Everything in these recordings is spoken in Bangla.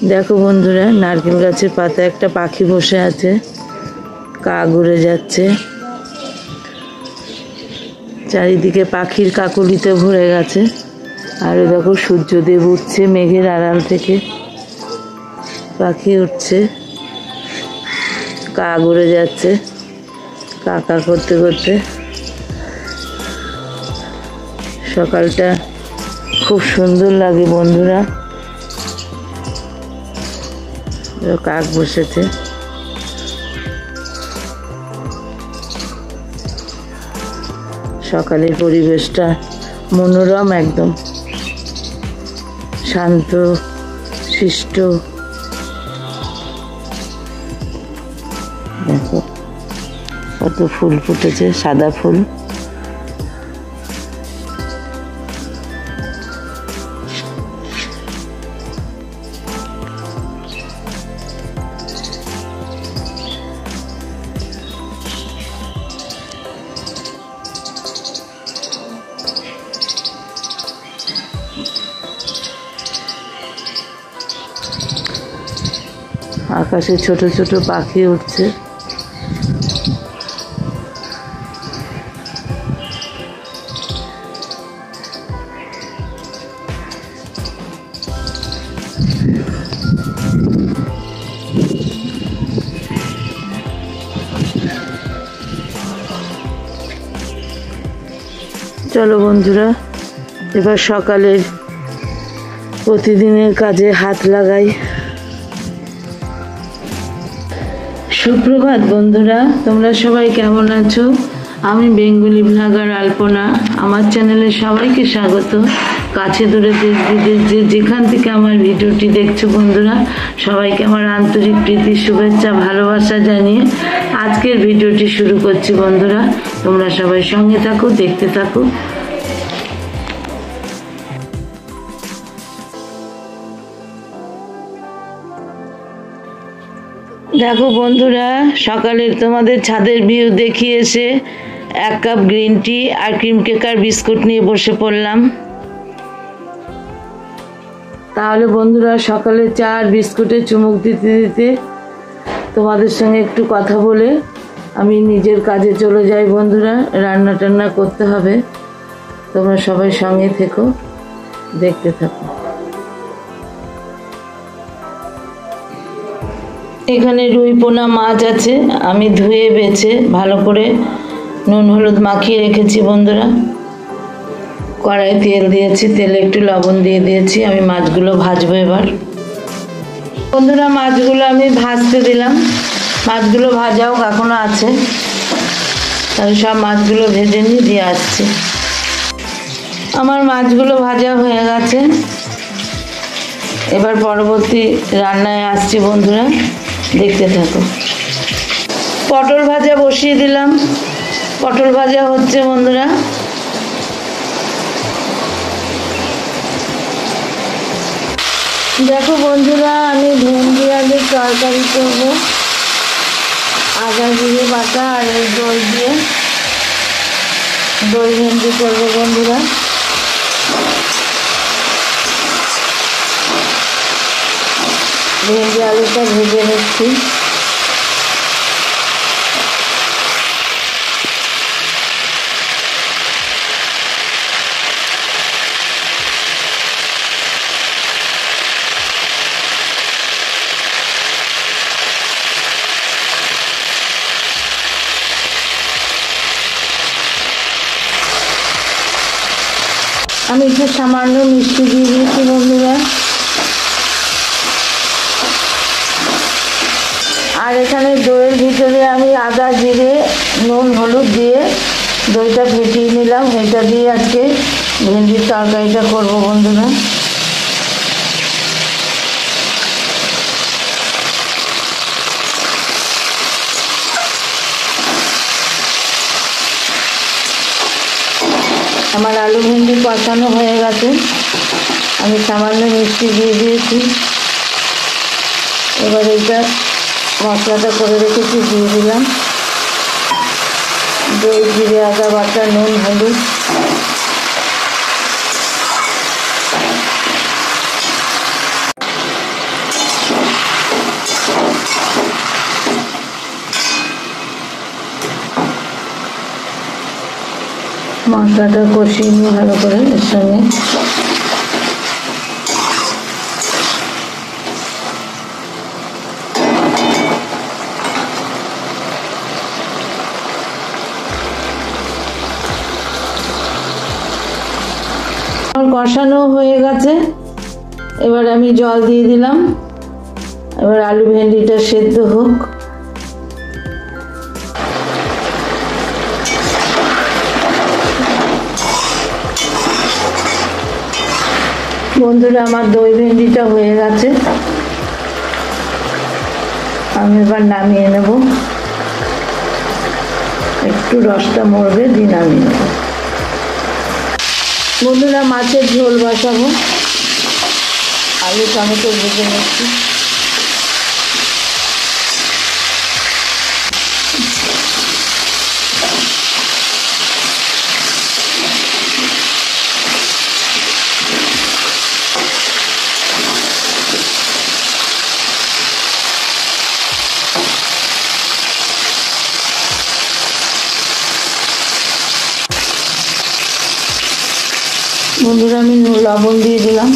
দেখো বন্ধুরা, নারকেল গাছের পাতা একটা পাখি বসে আছে, কাক উড়ে যাচ্ছে, চারিদিকে পাখির কাকলিতে ভরে গেছে। আর দেখো সূর্যদেব উঠছে মেঘের আড়াল থেকে, পাখি উঠছে, কাক উড়ে যাচ্ছে কাকা করতে করতে। সকালটা খুব সুন্দর লাগে বন্ধুরা, কাক বসেছে। সকালের পরিবেশটা মনোরম, একদম শান্ত শিষ্ট। দেখো কত ফুল ফুটেছে, সাদা ফুল। আকাশে ছোট ছোট পাখি উঠছে। চলো বন্ধুরা, এবার সকালের প্রতিদিনের কাজে হাত লাগাই। সুপ্রভাত বন্ধুরা, তোমরা সবাই কেমন আছো? আমি বেঙ্গলি ব্লগার আলপনা। আমার চ্যানেলে সবাইকে স্বাগত। কাছে দূরে দেশ বিদেশ যেখান থেকে আমার ভিডিওটি দেখছো বন্ধুরা, সবাইকে আমার আন্তরিক প্রীতি, শুভেচ্ছা, ভালোবাসা জানিয়ে আজকের ভিডিওটি শুরু করছি বন্ধুরা। তোমরা সবাই সঙ্গে থাকো, দেখতে থাকো। দেখো বন্ধুরা, সকালের তোমাদের ছাদের ভিউ দেখিয়ে এসে 1 কাপ গ্রিন টি আর ক্রিম কেকার বিস্কুট নিয়ে বসে পড়লাম। তাহলে বন্ধুরা, সকালে চা আর বিস্কুটে চুমুক দিতে দিতে তোমাদের সঙ্গে একটু কথা বলে আমি নিজের কাজে চলে যাই বন্ধুরা। রান্না টান্না করতে হবে, তোমরা সবাই সঙ্গে থেকো, দেখতে থাকো। এখানে রুই পোনা মাছ আছে, আমি ধুয়ে বেছে ভালো করে নুন হলুদ মাখিয়ে রেখেছি বন্ধুরা। কড়াই তেল দিয়েছি, তেলে একটু লবণ দিয়ে দিয়েছি। আমি মাছগুলো ভাজবো এবার বন্ধুরা। মাছগুলো আমি ভাজতে দিলাম, মাছগুলো ভাজাও এখনো আছে। তাহলে সব মাছগুলো ভেজে নিয়ে দিয়ে আসছি। আমার মাছগুলো ভাজা হয়ে গেছে, এবার পরবর্তী রান্নায় আসছি বন্ধুরা, দেখতে থাকো। পটল ভাজা বসিয়ে দিলাম, পটল ভাজা হচ্ছে বন্ধুরা। দেখো বন্ধুরা, আমি ভেন্ডি আলুর তরকারি করবো, আদা জিরে বাটা আর দই দিয়ে দই ভেন্ডি করবো বন্ধুরা। ভেন্ডি আলুটা ভেজে নিচ্ছি। আমি একটু সামান্য মিষ্টি দিয়ে দিয়েছি বন্ধুরা। আর এখানে দইয়ের ভিতরে আমি আদা জিরে নুন হলুদ দিয়ে দইটা ফেটিয়ে নিলাম। এটা দিয়ে আজকে ভেন্ডির তরকারিটা করবো বন্ধুরা। আমার আলু ভেন্ডি কষানো হয়ে গেছে, আমি সামান্য মিষ্টি দিয়ে দিয়েছি। এবার এইটা মশলাটা করে রেখেছি দিয়ে দিলাম। দই জিরে আদা বাটা নুন হলুদ মশলাটা কষিয়ে নিই ভালো করে এর সঙ্গে। কষানো হয়ে গেছে, এবার আমি জল দিয়ে দিলাম। এবার আলু ভেন্ডিটা সেদ্ধ হোক। বন্ধুরা আমার দই ভেন্ডিটা হয়ে গেছে, আমি এবার নামিয়ে নেব। একটু রসটা মরবে দিয়ে নামিয়ে নেব। বন্ধুরা মাছের ঝোল বসাবো, আলু টমেটো ভেজে নিচ্ছি। বন্ধুরা আমি লবণ দিয়ে দিলাম।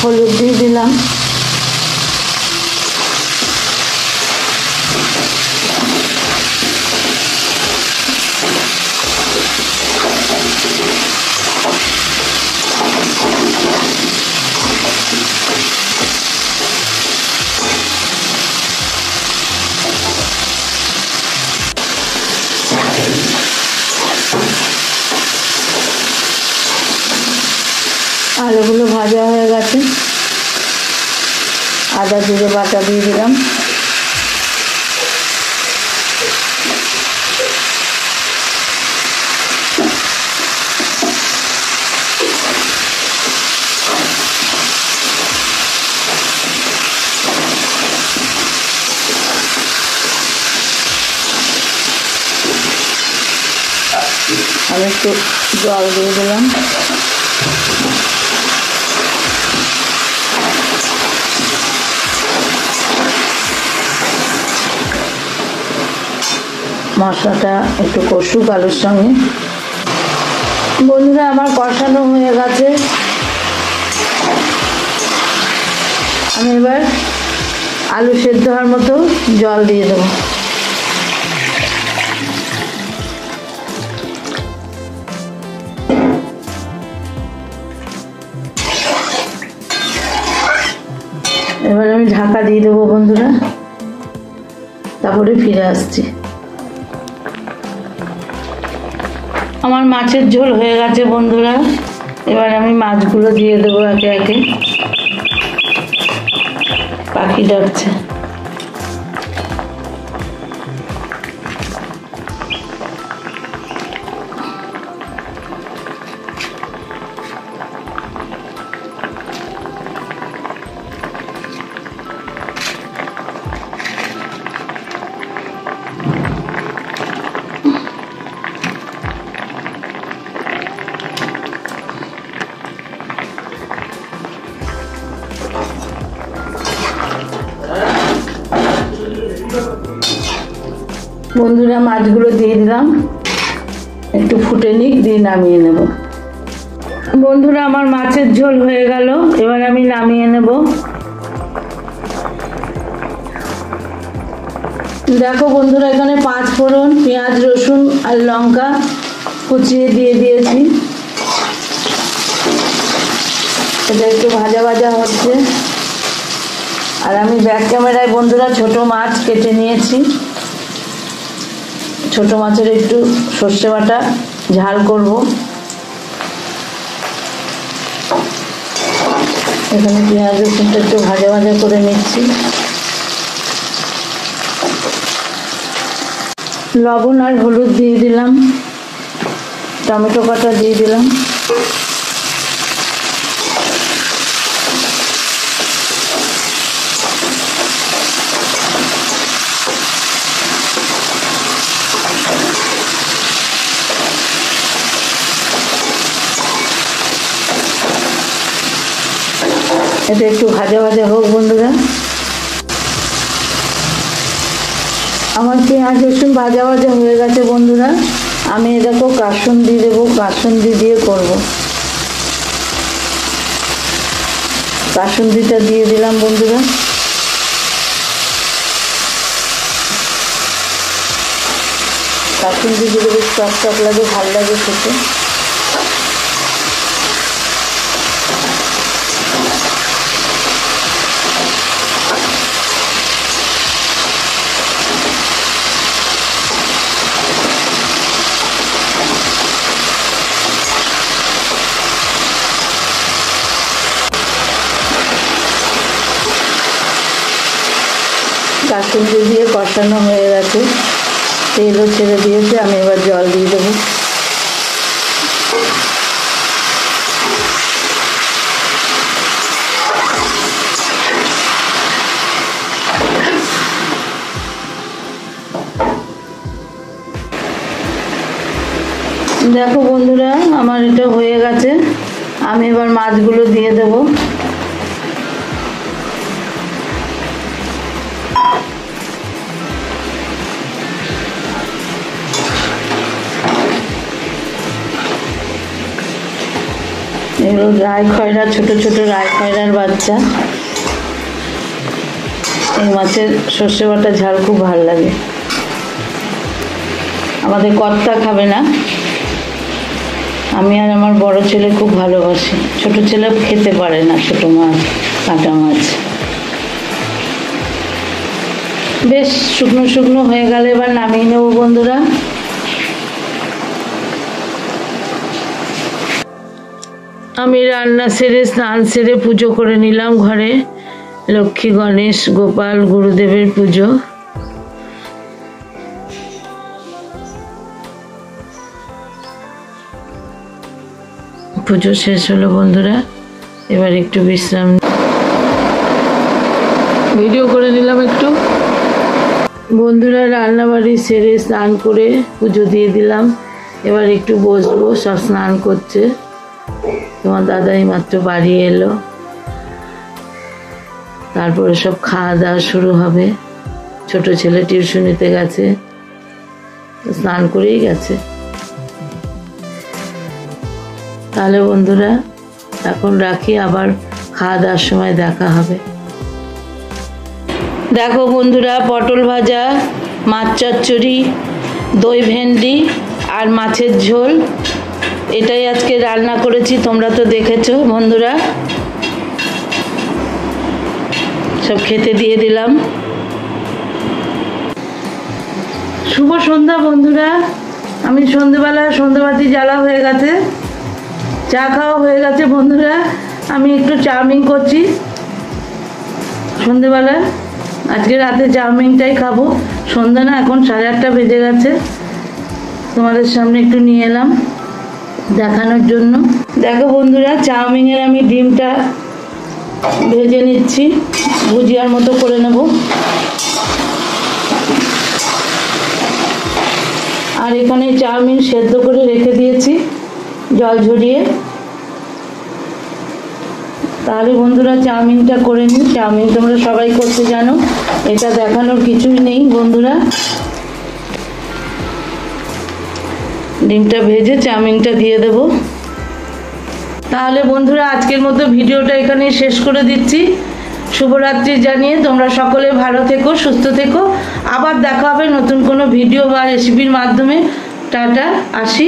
হলুদ দিয়ে দিলাম। আলুগুলো ভাজা হয়ে গেছে, আদা জিরে বাটা দিয়ে দিলাম। আমি একটু জল দিয়ে দিলাম। মশলাটা একটু কষুক আলুর সঙ্গে। বন্ধুরা আমার কষানো হয়ে গেছে, আমি এবার আলু সেদ্ধ হওয়ার মতো জল দিয়ে দেবো। এবার আমি ঢাকা দিয়ে দেবো বন্ধুরা, তারপরে ফিরে আসছি। আমার মাছের ঝোল হয়ে গেছে বন্ধুরা, এবার আমি মাছগুলো দিয়ে দেবো একে একে। পাখি ডাকছে। বন্ধুরা মাছগুলো দিয়ে দিলাম, একটু ফুটে নিক দিয়ে নামিয়ে নেব। বন্ধুরা আমার মাছের ঝোল হয়ে গেল, এবার আমি নামিয়ে নেব। দেখো বন্ধুরা এখানে 5 ফোড়ন, পেঁয়াজ রসুন আর লঙ্কা কুচিয়ে দিয়ে দিয়েছি। এটা একটু ভাজা ভাজা হচ্ছে। আর আমি ব্যাক ক্যামেরায় বন্ধুরা ছোট মাছ কেটে নিয়েছি। ছোট মাছের একটু সর্ষে বাটা ঝাল করব। এখানে পেঁয়াজ রসুনটা একটু ভাজা ভাজা করে নিচ্ছি। লবণ আর হলুদ দিয়ে দিলাম, টমেটো কাটা দিয়ে দিলাম। এটা একটু ভাজা ভাজা হোক বন্ধুরা। আমার পেঁয়াজ রসুন ভাজা ভাজা হয়ে গেছে বন্ধুরা। আমি এটাকেও কাসুন্দি দেবো, কাসুন্দি দিয়ে করব। কাসুন্দিটা দিয়ে দিলাম বন্ধুরা। কাসুন্দি দিলে বেশ টক টক লাগে, ভালো লাগে খেতে। কাসুন্দি দিয়ে কষানো হয়ে গেছে, তেলও ছেড়ে দিয়েছে। আমি এবার জল দিয়ে দেবো। দেখো বন্ধুরা, আমার এটা হয়ে গেছে। আমি এবার মাছগুলো দিয়ে দেবো। এগুলো রায় খয়রা, ছোট ছোট রায় খয়রার বাচ্চা। এই মাছের সর্ষে বাটা ঝাল খুব ভালো লাগে। আমাদের কর্তা খাবে না, আমি আর আমার বড় ছেলে খুব ভালোবাসি। ছোট ছেলে খেতে পারে না ছোট মাছ, কাঁটা মাছ। বেশ শুকনো শুকনো হয়ে গেলে এবার নামিয়ে নেবো বন্ধুরা। আমি রান্না সেরে স্নান সেরে পুজো করে নিলাম ঘরে। লক্ষ্মী, গণেশ, গোপাল, গুরুদেবের পুজো। পুজো শেষ হলো বন্ধুরা। এবার একটু বিশ্রাম, ভিডিও করে নিলাম একটু বন্ধুরা। রান্নাবাড়ি সেরে স্নান করে পুজো দিয়ে দিলাম। এবার একটু বসবো, সব স্নান করছে। তোমার দাদাই মাত্র বাড়ি এলো, তারপরে সব খাওয়া দাওয়া শুরু হবে। ছোট ছেলে টিউশনিতে গেছে, স্নান করেই গেছে। তাহলে বন্ধুরা এখন রাখি, আবার খাওয়া দাওয়ার সময় দেখা হবে। দেখো বন্ধুরা, পটল ভাজা, মাছ চচ্চড়ি, দই ভেন্ডি আর মাছের ঝোল, এটাই আজকে রান্না করেছি। তোমরা তো দেখেছো বন্ধুরা। সব খেতে দিয়ে দিলাম। শুভ সন্ধ্যা বন্ধুরা। আমি সন্ধ্যেবেলা সন্ধ্যাবাতি জ্বালা হয়ে গেছে, চা খাওয়া হয়ে গেছে বন্ধুরা। আমি একটু চাউমিন করছি সন্ধ্যেবেলা। আজকে রাতে চাউমিনটাই খাবো। সন্ধ্যা না, এখন 8:30 বেজে গেছে। তোমাদের সামনে একটু নিয়ে এলাম দেখানোর জন্য। দেখো বন্ধুরা, চাউমিনের আমি ডিমটা ভেজে নিচ্ছি, ভুজিয়ার মতো করে নেব। আর এখানে চাউমিন সেদ্ধ করে রেখে দিয়েছি জল ঝরিয়ে। তাহলে বন্ধুরা চাউমিনটা করে নিই। চাউমিন তোমরা সবাই করতে জানো, এটা দেখানোর কিছুই নেই বন্ধুরা। ডিমটা ভেজে চাউমিনটা দিয়ে দেব। তাহলে বন্ধুরা আজকের মতো ভিডিওটা এখানেই শেষ করে দিচ্ছি। শুভরাত্রি জানিয়ে তোমরা সকলে ভালো থেকো, সুস্থ থেকো। আবার দেখা হবে নতুন কোনো ভিডিও বা রেসিপির মাধ্যমে। টাটা, আসি।